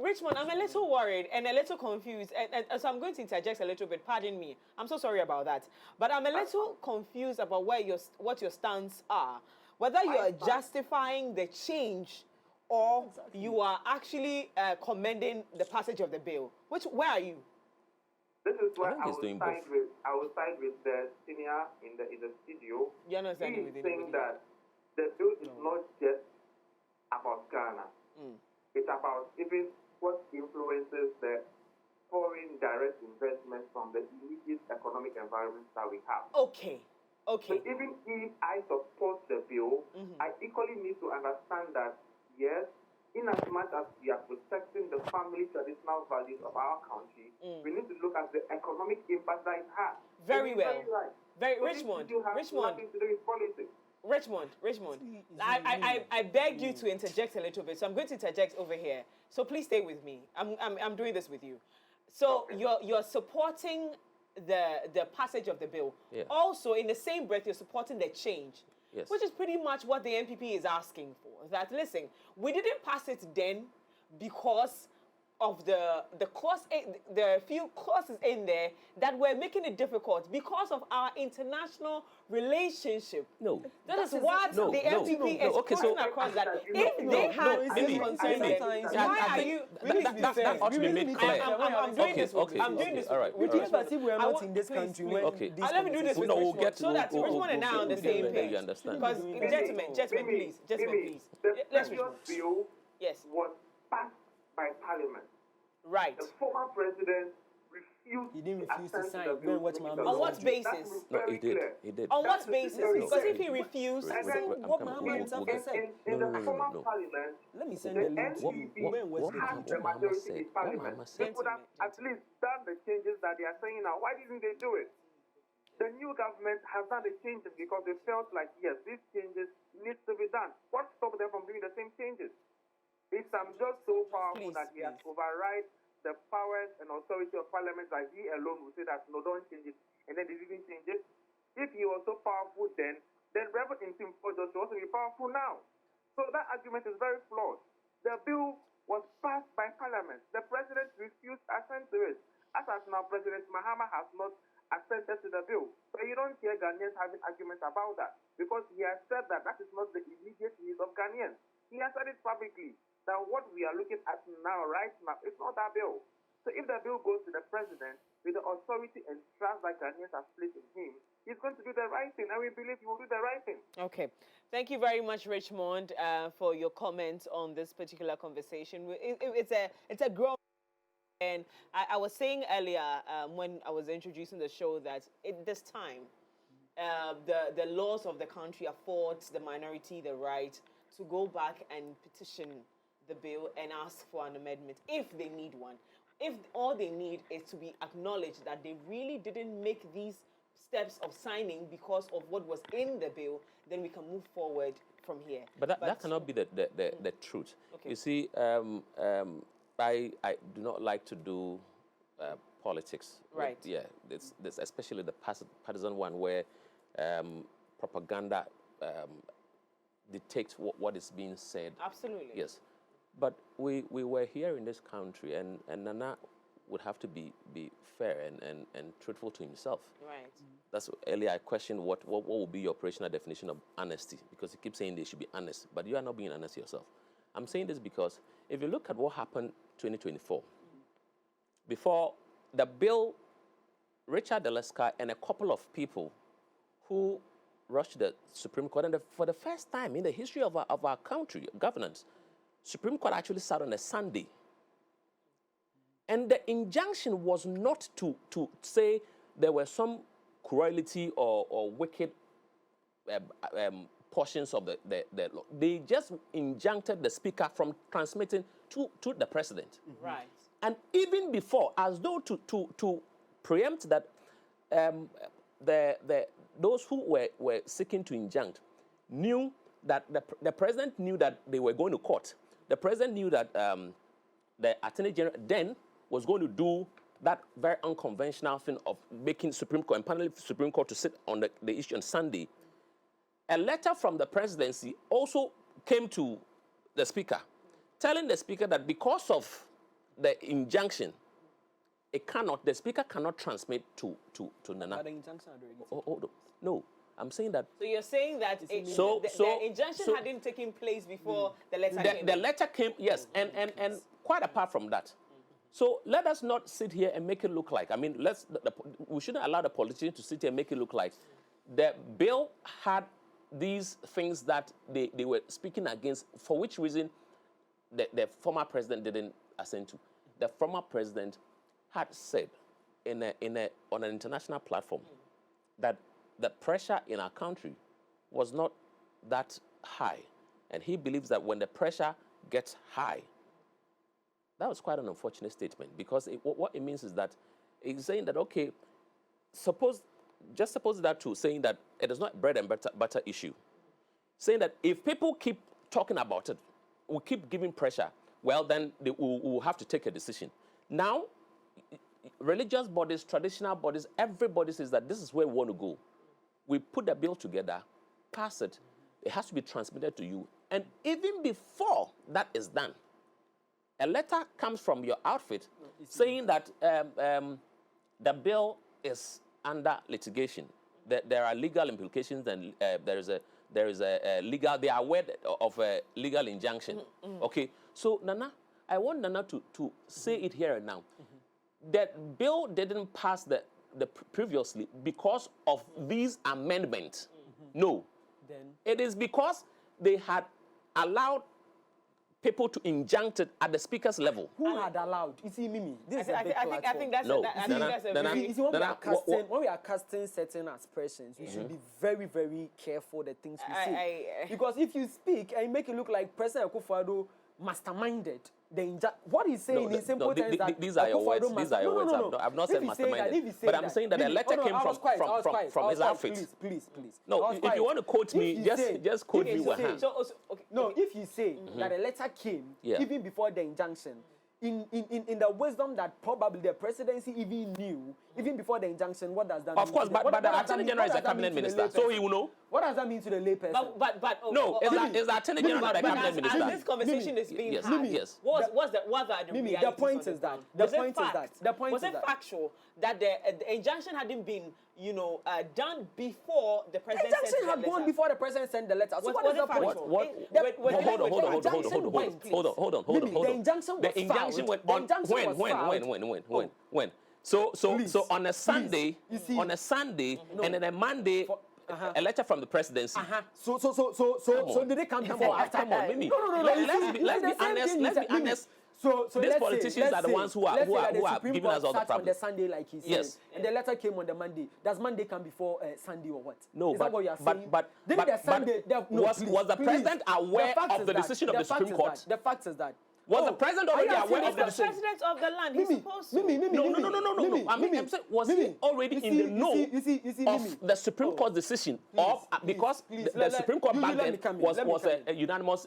A: Richmond, I'm a little worried and a little confused, and so I'm going to interject a little bit. Pardon me, I'm so sorry about that, but I'm a little confused about what your stance are. Whether you are justifying the change or you are actually commending the passage of the bill. Where are you?
D: This is where I
B: will
D: side with the senior in the studio.
A: You're not standing with anybody.
D: Saying that the bill is not just about Ghana. It's about even what influences the foreign direct investment from the immediate economic environment that we have.
A: Okay. Okay.
D: So even if I support the bill, I equally need to understand that, yes, in as much as we are protecting the family traditional values of our country, we need to look at the economic impact that it has.
A: Very
D: And
A: well.
D: you're right.
A: Very
D: Police
A: Richmond.
D: issue has
A: Richmond.
D: nothing to do with politics.
A: Richmond. I beg you to interject a little bit. So I'm going to interject over here. So please stay with me. I'm doing this with you. So you're supporting the passage of the bill.
B: Yeah.
A: Also, in the same breath, you're supporting the change.
B: Yes.
A: Which is pretty much what the NPP is asking for. That, listen, we didn't pass it then because of the few clauses in there that were making it difficult because of our international relationship.
B: No.
A: That is what
B: no,
A: the
B: no,
A: NPP
B: no,
A: is
B: okay,
A: putting
B: so-
A: across that.
D: No,
A: If they had
C: it's
A: this
C: really-
A: concern there,
C: sometimes-
A: why
C: I
A: are
C: think
A: you...
B: that ought to be made clear.
A: I'm doing
B: Okay,
A: this with
B: okay,
A: you. I'm
B: okay,
A: doing this
B: all right,
A: with
C: We
A: you.
C: live as if we are
A: I
C: not
A: want-
C: in this
A: please,
C: country
A: please.
C: when
B: Okay.
C: this
A: Let me do this
C: conversation-
A: with
B: No, we'll
A: Richmond,
B: get to-
A: so that
B: we'll-
A: Richmond and I are on the
B: we'll-
A: same
B: we'll-
A: page.
B: you understand.
A: Because,
C: Mimi,
A: gentlemen, please.
D: The
A: Let's
D: previous
A: Richmond.
D: bill
A: Yes,
D: was passed by Parliament.
A: right.
D: The former president refused
C: He didn't refuse to
D: assent
C: sign.
D: the
C: Go
D: bill
C: and watch
D: to
C: Mama
D: the
C: On
D: law.
A: what basis?
D: That's
B: No,
D: very
B: he did.
D: clear.
B: He did.
A: On what
D: That's the
A: basis?
D: very
A: Because
D: clear.
A: if he refused...
D: And then
C: what Mama
D: in,
C: himself
D: in,
C: said.
D: in
B: No,
D: the former
B: no.
D: parliament,
C: Let me send
D: the
C: the link to you.
D: NPP
C: Go and watch
B: what
C: the
D: had
C: video.
D: the
B: Mama
D: majority
B: said,
D: in
B: what
D: parliament.
B: Mama
D: They
B: said.
D: could have at least done the changes that they are saying now. Why didn't they do it? The new government has done the changes because they felt like, yes, these changes need to be done. What stopped them from doing the same changes? It's just so powerful
A: Please,
D: that he has
A: please.
D: override the powers and authority of parliament that he alone will say that, no, don't change it. And then they didn't change it. If he was so powerful then Reverend Intim should also be powerful now. So that argument is very flawed. The bill was passed by parliament. The president refused assent to it. As of now, President Mahama has not assented to the bill. But you don't hear Ghanaians having arguments about that because he has said that that is not the immediate need of Ghanaians. He has said it publicly that what we are looking at now, right now, is not that bill. So if the bill goes to the president with the authority and trust that Ghanaians have placed in him, he's going to do the right thing, and we believe he will do the right thing.
A: Okay. Thank you very much, Richmond, for your comments on this particular conversation. It's a growing... And I was saying earlier when I was introducing the show that this time, the laws of the country affords the minority the right to go back and petition the bill and ask for an amendment if they need one. If all they need is to be acknowledged that they really didn't make these steps of signing because of what was in the bill, then we can move forward from here.
B: But that cannot be the truth.
A: Okay.
B: You see, I do not like to do politics.
A: Right.
B: This especially the partisan one where propaganda dictates what is being said.
A: Absolutely.
B: Yes. But we were here in this country, and Nana would have to be fair and truthful to himself.
A: Right.
B: That's earlier I questioned what would be your operational definition of honesty, because you keep saying they should be honest, but you are not being honest yourself. I'm saying this because if you look at what happened 2024, before the bill, Richard Deleska and a couple of people who rushed to the Supreme Court, and for the first time in the history of our country, governance, Supreme Court actually sat on a Sunday. And the injunction was not to say there were some cruelty or wicked portions of the law. They just injuncted the speaker from transmitting to the president.
A: Right.
B: And even before, as though to preempt that, those who were seeking to injunct knew that the president knew that they were going to court. The president knew that the Attorney General then was going to do that very unconventional thing of making Supreme Court and paneling Supreme Court to sit on the issue on Sunday. A letter from the presidency also came to the speaker, telling the speaker that because of the injunction, the speaker cannot transmit to Nana.
C: But the injunction had already
B: No, I'm saying that.
A: So you're saying that the injunction hadn't taken place before the letter came.
B: The letter came, yes, and quite apart from that. So let us not sit here and make it look like, I mean, we shouldn't allow the politicians to sit here and make it look like the bill had these things that they were speaking against, for which reason the former president didn't assent to. The former president had said on an international platform that the pressure in our country was not that high. And he believes that when the pressure gets high, that was quite an unfortunate statement, because what it means is that it's saying that, okay, suppose that too, saying that it is not bread and butter issue. Saying that if people keep talking about it, we keep giving pressure, well, then we'll have to take a decision. Now, religious bodies, traditional bodies, everybody says that this is where we want to go. We put the bill together, pass it, it has to be transmitted to you. And even before that is done, a letter comes from your outfit saying that the bill is under litigation. There are legal implications, and there is a legal, they are aware of a legal injunction. Okay, so Nana, I want Nana to say it here and now. That bill didn't pass the previously because of these amendments. No.
C: Then
B: it is because they had allowed people to injunct it at the speaker's level.
C: who had allowed? You see, Mimi, this is a big
A: I think that's
B: No.
A: I think that's a
B: Nana,
A: very...
C: You see, when
B: Nana,
C: we are casting certain aspersions, we should be very, very careful the things we say. Because if you speak and make it look like President Akufo-Addo masterminded what he's saying in simple terms that
B: these are your words. These are your words. I've not said masterminded. But I'm saying that a letter came from his outfit.
C: Please.
B: No, if you want to quote me, just quote me with hand.
C: No, if you say that a letter came even before the injunction, in the wisdom that probably the presidency even knew, even before the injunction, what does that mean?
B: Of course, but the Attorney General is a cabinet minister, so he will know.
C: What does that mean to the layperson?
B: No, is the Attorney General not a cabinet minister?
A: As this conversation is being had,
B: yes.
A: What are the
C: Mimi,
A: realities
C: the point
A: on
C: is
A: the
C: that
A: ground? Was it factual that the injunction hadn't been, done before the
C: the
A: president
C: injunction
A: sent
C: had
A: the
C: gone
A: letter?
C: before the president sent the letter. So what is the point?
B: When? So on a Sunday, and then a Monday, a letter from the presidency.
C: So did it come before?
B: Come on, Mimi.
C: No.
B: Let's be honest. So these politicians are the ones who are giving us all the problems.
C: On the Sunday, like he said,
B: yes,
C: and the letter came on the Monday. Does Monday come before Sunday or what?
B: No,
C: is that what you are saying?
B: But was the president aware of the decision of the Supreme Court?
C: The fact is that.
B: Was the president already aware of the
A: decision? The president of the land. He's supposed to.
B: No. I'm saying, was he already in the know of the Supreme Court decision? Because the Supreme Court back then was a unanimous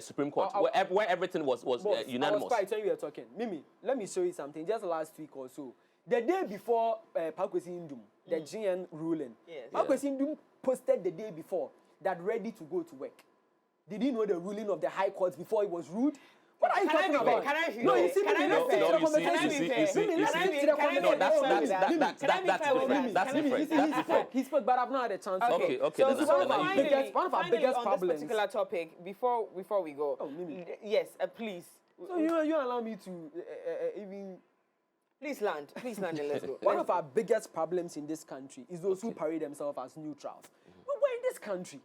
B: Supreme Court, where everything was unanimous.
C: I was quite when you were talking. Mimi, let me show you something. Just last week or so, the day before Pakwesi Ndum, the GN ruling, Pakwesi Ndum posted the day before that ready to go to work. Did he know the ruling of the High Court before it was ruled? What are you talking about?
A: Can I hear?
C: No, you see,
A: can I
B: that's different.
C: He spoke, but I've not had a chance.
B: Okay.
A: So
C: one of our biggest
A: on
C: problems.
A: this particular topic, before we go, yes, please.
C: So you allow me to even.
A: Please land and let's go.
C: One of our biggest problems in this country is those who parade themselves as neutrals. We were in this country.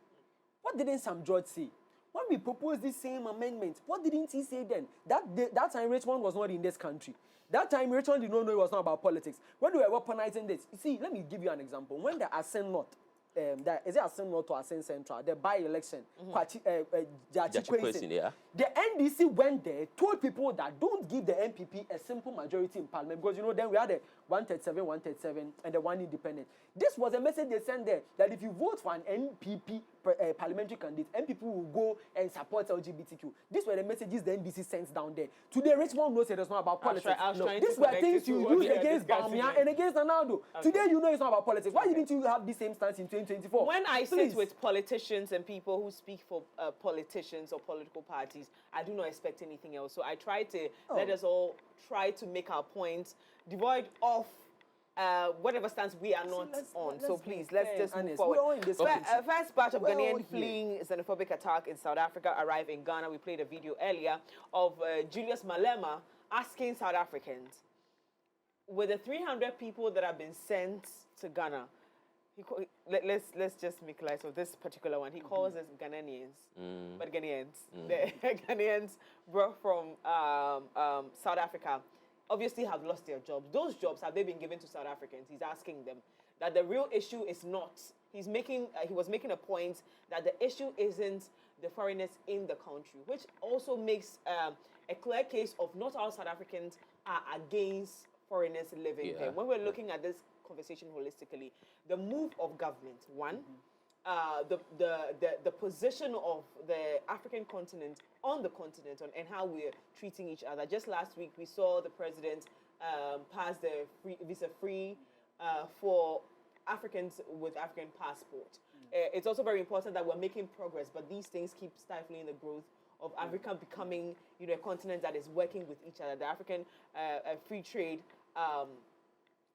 C: What didn't Sam George say? When we proposed this same amendment, what didn't he say then? That time Richmond was not in this country. That time Richmond did not know it was not about politics. When we were weaponizing this, you see, let me give you an example. When the Ascent North, is it Ascent North or Ascent Central, the by-election, the NDC went there, told people that don't give the MPP a simple majority in parliament, because then we had the 137, and the one independent. This was a message they sent there, that if you vote for an NPP parliamentary candidate, MPP will go and support LGBTQ. These were the messages the NDC sends down there. Today, Richmond knows it is not about politics. These were things you used against Bamia and against Ronaldo. Today, you know it's not about politics. Why didn't you have the same stance in 2024?
A: When I sit with politicians and people who speak for politicians or political parties, I do not expect anything else. So I try to let us all try to make our points devoid of whatever stance we are not on. So please, let's just move forward. First batch of Ghanaian fleeing xenophobic attack in South Africa arrived in Ghana. We played a video earlier of Julius Malema asking South Africans, with the 300 people that have been sent to Ghana, let's just make light of this particular one. He calls us Ghanaians, but Ghanaians. The Ghanaians brought from South Africa obviously have lost their jobs. Those jobs, have they been given to South Africans? He's asking them. That the real issue is not he was making a point that the issue isn't the foreigners in the country, which also makes a clear case of not all South Africans are against foreigners living there. When we're looking at this conversation holistically, the move of government, one, the position of the African continent on the continent and how we're treating each other. Just last week, we saw the president pass the visa-free for Africans with African passport. It's also very important that we're making progress, but these things keep stifling the growth of Africa becoming, a continent that is working with each other. The African free trade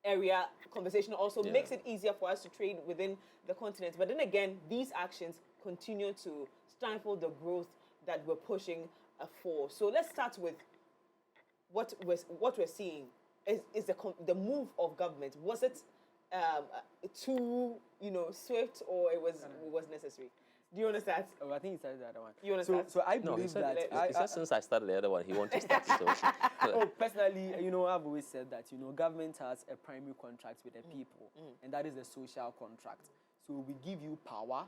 A: area conversation also makes it easier for us to trade within the continent. But then again, these actions continue to stifle the growth that we're pushing for. So let's start with what we're seeing is the move of government. Was it too swift, or it was necessary? Do you understand?
C: Oh, I think he started the other one.
A: You understand?
C: So I believe that.
B: He said since I started the other one, he wanted to start it. So.
C: Personally, I've always said that, government has a primary contract with the people, and that is the social contract. So we give you power.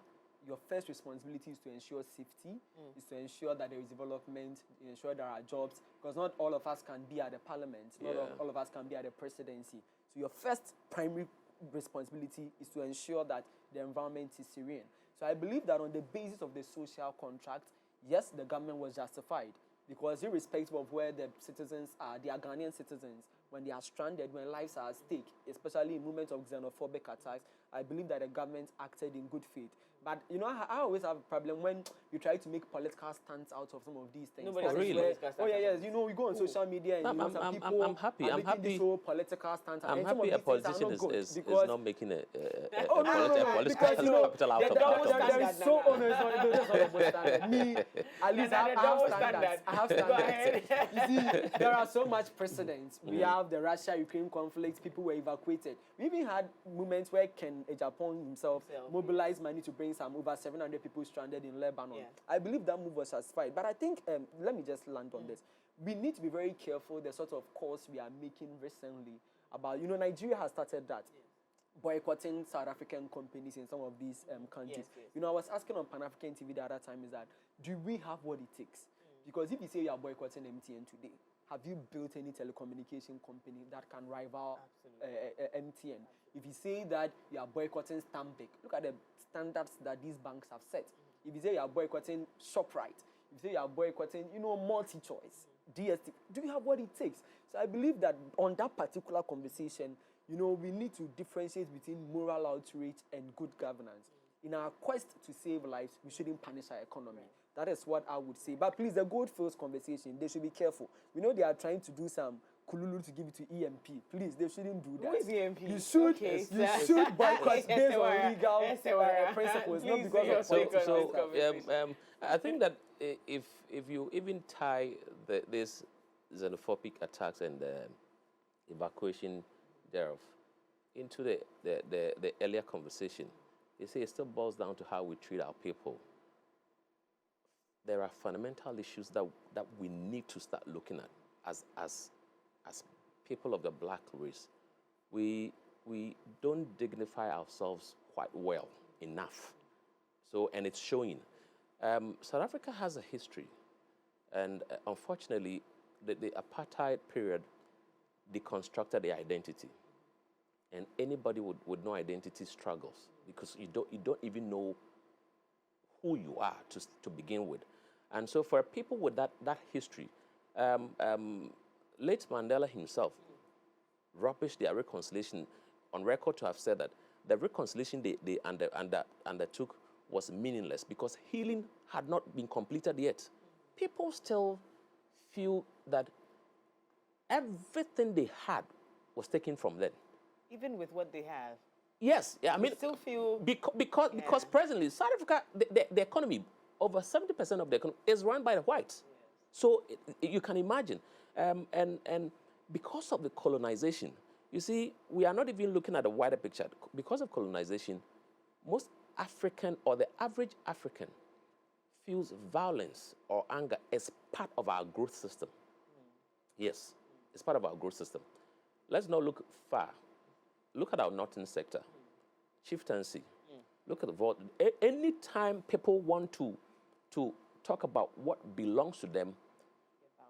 C: Your first responsibility is to ensure safety, is to ensure that there is development, ensure there are jobs, because not all of us can be at the parliament, not all of us can be at the presidency. So your first primary responsibility is to ensure that the environment is serene. So I believe that on the basis of the social contract, yes, the government was justified, because irrespective of where the citizens are, they are Ghanaian citizens. When they are stranded, when lives are at stake, especially in moments of xenophobic attacks, I believe that the government acted in good faith. But, I always have a problem when you try to make political stunts out of some of these things.
A: Nobody
B: really?
C: We go on social media and some people
B: I'm happy.
C: are making this whole political stunts.
B: I'm happy a politician is not making a political capital out of
C: there is so honest. Me, at least I have standards. I have standards. You see, there are so much precedents. We have the Russia-Ukraine conflict. People were evacuated. We even had moments where Ken Ejapong himself mobilized money to bring some over 700 people stranded in Lebanon. I believe that move was satisfied. But I think, let me just land on this. We need to be very careful the sort of course we are making recently about, Nigeria has started that. Boycotting South African companies in some of these countries. I was asking on Pan-African TV the other time, is that, do we have what it takes? Because if you say you are boycotting MTN today, have you built any telecommunication company that can rival MTN? If you say that you are boycotting Stanbic, look at the standards that these banks have set. If you say you are boycotting ShopRite, if you say you are boycotting, MultiChoice, DSTV, do you have what it takes? So I believe that on that particular conversation, we need to differentiate between moral outrage and good governance. In our quest to save lives, we shouldn't punish our economy. That is what I would say. But please, the Goldfields conversation, they should be careful. We know they are trying to do some kululu to give it to EMP. Please, they shouldn't do that.
A: Who is EMP?
C: You should boycott based on legal principles, not because of politics.
B: I think that if you even tie this xenophobic attacks and the evacuation thereof into the earlier conversation, you see, it still boils down to how we treat our people. There are fundamental issues that we need to start looking at as people of the black race. We don't dignify ourselves quite well enough. So, and it's showing. South Africa has a history, and unfortunately, the apartheid period deconstructed the identity. And anybody with no identity struggles, because you don't even know who you are to begin with. And so for people with that history, late Mandela himself rubbished their reconciliation, on record to have said that the reconciliation they undertook was meaningless because healing had not been completed yet. People still feel that everything they had was taken from them.
A: Even with what they have.
B: Yes, I mean,
A: still feel
B: because presently South Africa, the economy, over 70% of the economy is run by the whites. Yes. So you can imagine, and because of the colonization, you see, we are not even looking at the wider picture. Because of colonization, most African or the average African feels violence or anger as part of our growth system. Yes, it's part of our growth system. Let's not look far. Look at our northern sector, chieftaincy. Look at the vote. Anytime people want to talk about what belongs to them,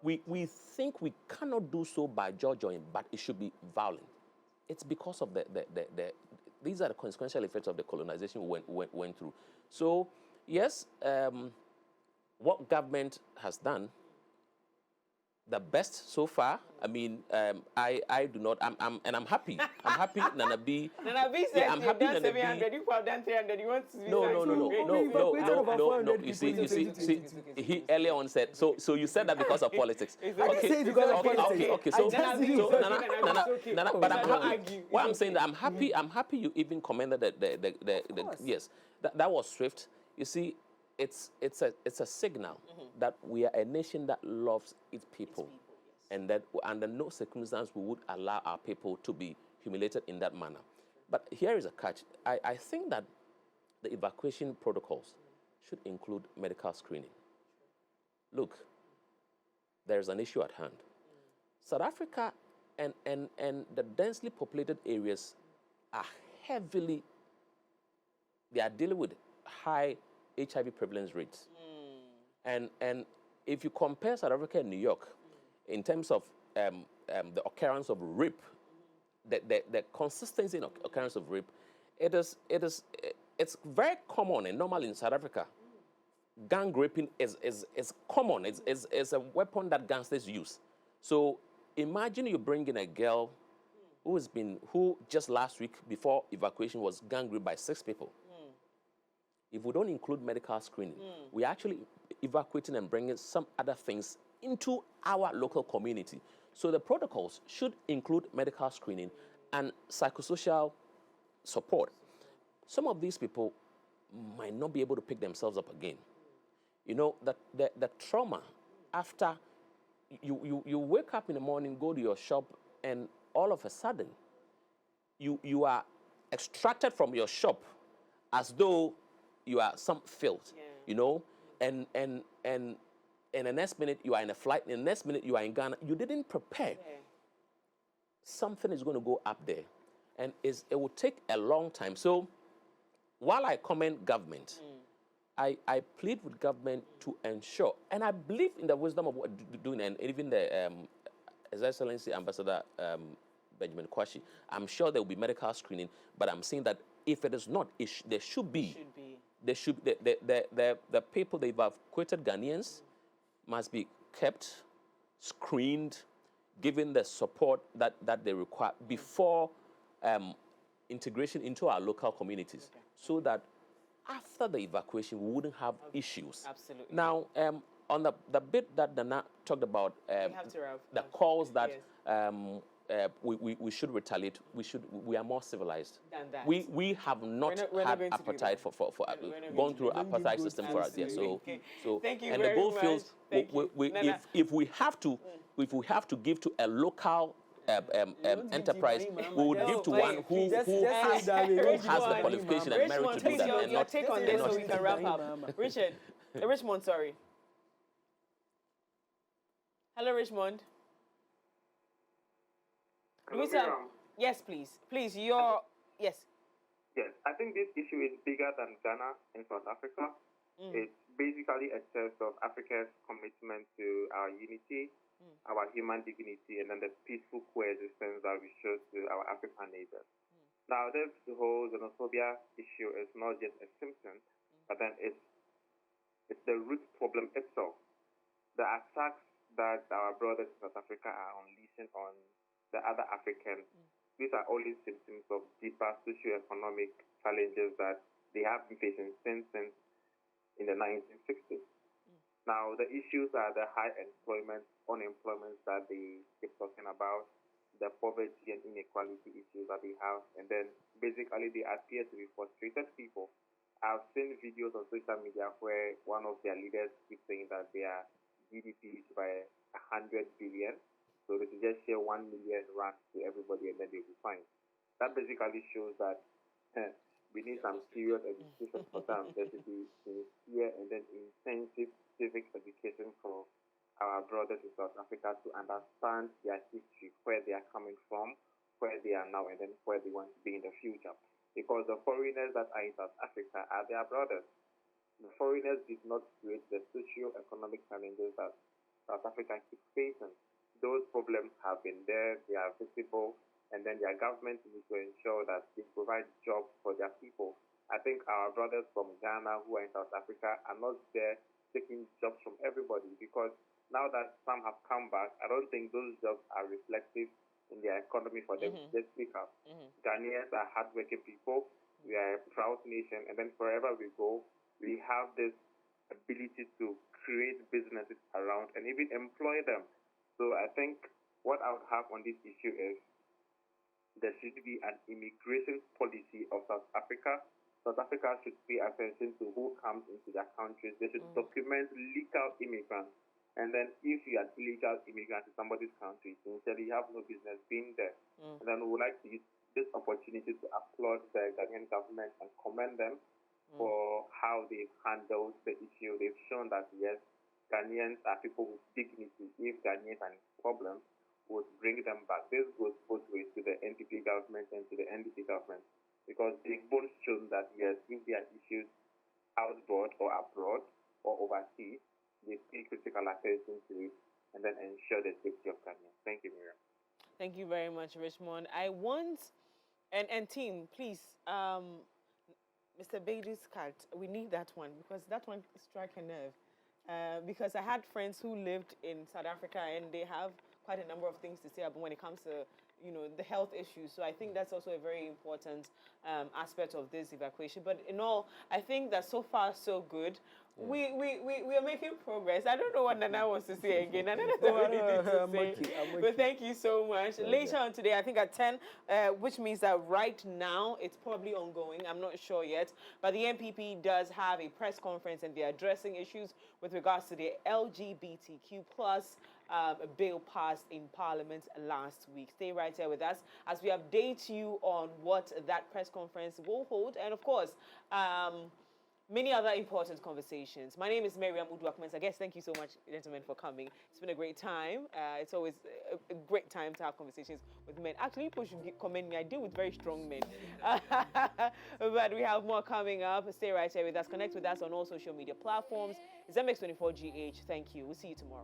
B: we think we cannot do so by joy, but it should be violent. It's because of these are the consequential effects of the colonization we went through. So, yes, what government has done, the best so far. I mean, I do not. I'm happy. I'm happy. Nana B.
A: Nana B said
B: I'm
A: you've
B: happy.
A: done
B: Nana B.
A: 700. You have done 300. You want to be
B: No. You see. He earlier on said so. You said that because of politics.
C: Okay, because of politics.
B: Okay. So,
A: Nana,
B: but I'm happy. What I'm saying that I'm happy. I'm happy you even commended the yes. That was swift. You see, it's a signal that we are a nation that loves its people, and that under no circumstance we would allow our people to be humiliated in that manner. But here is a catch. I think that the evacuation protocols should include medical screening. Look, there's an issue at hand. South Africa and the densely populated areas are heavily, they are dealing with high HIV prevalence rates. And if you compare South Africa and New York in terms of the occurrence of rape, the consistency in occurrence of rape, it's very common and normal in South Africa. Gang raping is common. It's a weapon that gangsters use. So imagine you bring in a girl who just last week before evacuation was gang raped by 6 people. If we don't include medical screening, we're actually evacuating and bringing some other things into our local community. So the protocols should include medical screening and psychosocial support. Some of these people might not be able to pick themselves up again. You know, the trauma after you wake up in the morning, go to your shop, and all of a sudden, you are extracted from your shop as though you are some filth, you know, and the next minute you are in a flight, and the next minute you are in Ghana. You didn't prepare. Something is going to go up there, and it will take a long time. So while I commend government, I plead with government to ensure, and I believe in the wisdom of what doing, and even the His Excellency Ambassador Benjamin Kwashi, I'm sure there will be medical screening, but I'm saying that if it is not, there should be. There should the people, the evacuated Ghanaians must be kept, screened, given the support that they require before integration into our local communities, so that after the evacuation we wouldn't have issues.
A: Absolutely.
B: Now, on the bit that Nana talked about, the calls that we should retaliate. We are more civilized.
A: Than that.
B: We have not had appetite for going through apartheid system for us. Yeah. So
A: Thank you
B: and
A: very
B: the gold
A: much.
B: fields. If we have to give to a local enterprise, we would give to one who has the qualification and merit to do that.
A: Your
B: And not,
A: take on this so we can wrap up. Richmond, sorry. Hello, Richmond. Yes, please. Please, yes.
D: Yes, I think this issue is bigger than Ghana and South Africa. It's basically a test of Africa's commitment to our unity, our human dignity, and then the peaceful coexistence that we show to our African neighbors. Now, this whole xenophobia issue is not just a symptom, but then it's the root problem itself. The attacks that our brothers in South Africa are unleashing on the other Africans, these are only symptoms of deeper socio-economic challenges that they have been facing since in the 1960s. Now, the issues are the high unemployment that they keep talking about, the poverty and inequality issues that they have, and then basically they appear to be frustrated people. I've seen videos on social media where one of their leaders keeps saying that their GDP is by 100 billion. So they should just share 1 million rand to everybody and then they'll be fine. That basically shows that we need some serious education for them. There should be sincere and then intensive civic education for our brothers in South Africa to understand their history, where they are coming from, where they are now, and then where they want to be in the future. because the foreigners that are in South Africa are their brothers. The foreigners did not create the socio-economic challenges that South Africa keeps facing. Those problems have been there, they are visible, and then their government needs to ensure that they provide jobs for their people. I think our brothers from Ghana who are in South Africa are not there taking jobs from everybody, because now that some have come back, I don't think those jobs are reflective in their economy for them to just pick up. Ghanaians are hardworking people. We are a proud nation, and then wherever we go, we have this ability to create businesses around and even employ them. So I think what I would have on this issue is there should be an immigration policy of South Africa. South Africa should pay attention to who comes into their countries. They should document legal immigrants. And then if you are illegal immigrant in somebody's country, sincerely, you have no business being there. And then we would like to use this opportunity to applaud the Ghanaian government and commend them for how they've handled the issue. They've shown that, yes, Ghanaians are people with dignity. If Ghanaians are in problems, would bring them back. This goes both ways to the NPP government and to the NDP government, because they've both shown that, yes, if there are issues outboard or abroad or overseas, they pay critical attention to it and then ensure the safety of Ghanaians. Thank you, Miriam.
A: Thank you very much, Richmond. I want, and team, please, Mr. Beatty's card, we need that one, because that one struck a nerve. Because I had friends who lived in South Africa, and they have quite a number of things to say about when it comes to, the health issues. So I think that's also a very important aspect of this evacuation. But in all, I think that so far so good. We are making progress. I don't know what Nana wants to say again. Nana doesn't have anything to say. But thank you so much. Later on today, I think at 10, which means that right now it's probably ongoing. I'm not sure yet. But the NPP does have a press conference, and they're addressing issues with regards to the LGBTQ plus bill passed in Parliament last week. Stay right here with us as we update you on what that press conference will hold. And of course, many other important conversations. My name is Miriam Uduakmens. I guess thank you so much, gentlemen, for coming. It's been a great time. It's always a great time to have conversations with men. Actually, people should commend me. I deal with very strong men. But we have more coming up. Stay right here with us. Connect with us on all social media platforms. It's MX24GH. Thank you. We'll see you tomorrow.